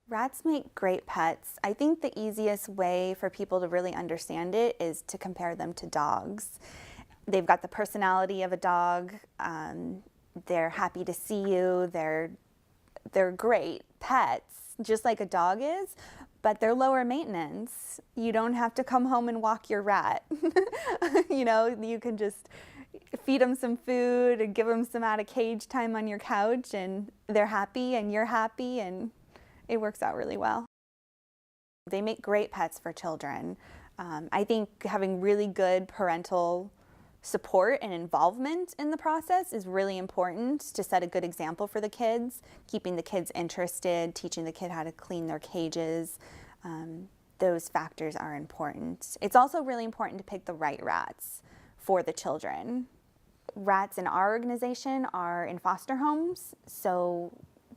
Rats make great pets. I think the easiest way for people to really understand it is to compare them to dogs. They've got the personality of a dog. They're happy to see you. They're great pets, just like a dog is, but they're lower maintenance. You don't have to come home and walk your rat. You know, you can just feed them some food and give them some out of cage time on your couch, and they're happy and you're happy, and it works out really well. They make great pets for children. I think having really good parental support and involvement in the process is really important to set a good example for the kids, keeping the kids interested, teaching the kid how to clean their cages. Those factors are important. It's also really important to pick the right rats for the children. Rats in our organization are in foster homes, so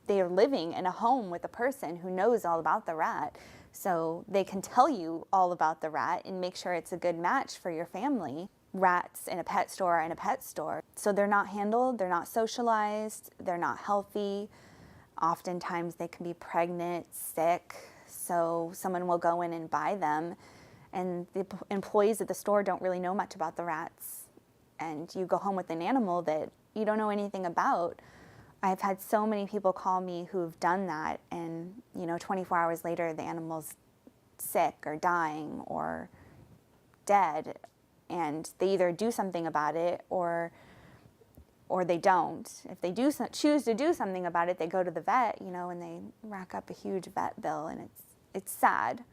they are living in a home with a person who knows all about the rat. So they can tell you all about the rat and make sure it's a good match for your family. Rats in a pet store are in a pet store. So they're not handled, they're not socialized, they're not healthy. Oftentimes they can be pregnant, sick, so someone will go in and buy them, and the employees at the store don't really know much about the rats. And you go home with an animal that you don't know anything about. I've had so many people call me who've done that, and 24 hours later the animal's sick or dying or dead, and they either do something about it or they don't. If they do choose to do something about it, they go to the vet, and they rack up a huge vet bill, and it's sad.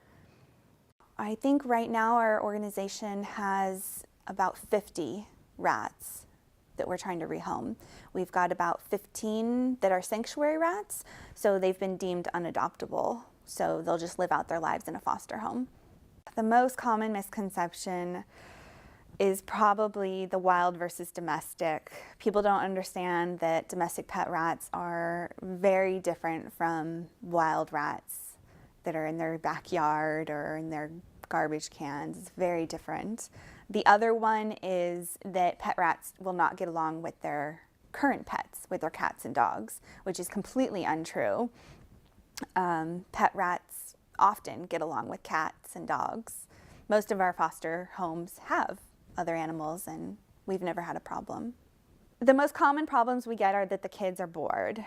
I think right now our organization has about 50 rats that we're trying to rehome. We've got about 15 that are sanctuary rats, so they've been deemed unadoptable, so they'll just live out their lives in a foster home. The most common misconception is probably the wild versus domestic. People don't understand that domestic pet rats are very different from wild rats that are in their backyard or in their garbage cans. It's very different. The other one is that pet rats will not get along with their current pets, with their cats and dogs, which is completely untrue. Pet rats often get along with cats and dogs. Most of our foster homes have other animals, and we've never had a problem. The most common problems we get are that the kids are bored.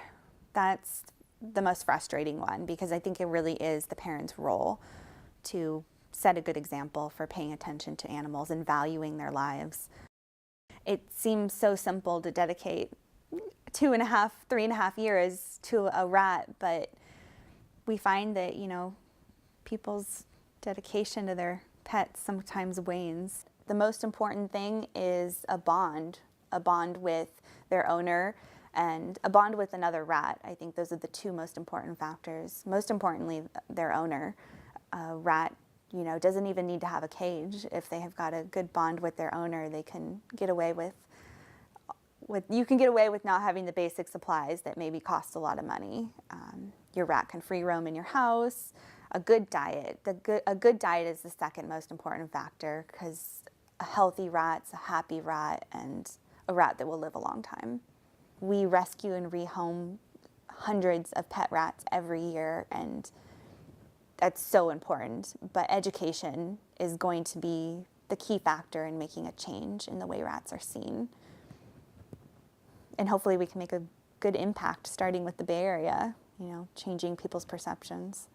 That's the most frustrating one, because I think it really is the parent's role to set a good example for paying attention to animals and valuing their lives. It seems so simple to dedicate 2.5, 3.5 years to a rat, but we find that, people's dedication to their pets sometimes wanes. The most important thing is a bond with their owner and a bond with another rat. I think those are the two most important factors. Most importantly, their owner. A rat doesn't even need to have a cage. If they have got a good bond with their owner, they can get away with you can get away with not having the basic supplies that maybe cost a lot of money. Your rat can free roam in your house. A good diet. A good diet is the second most important factor, because a healthy rat's a happy rat and a rat that will live a long time. We rescue and rehome hundreds of pet rats every year, and that's so important, but education is going to be the key factor in making a change in the way rats are seen. And hopefully we can make a good impact starting with the Bay Area, changing people's perceptions.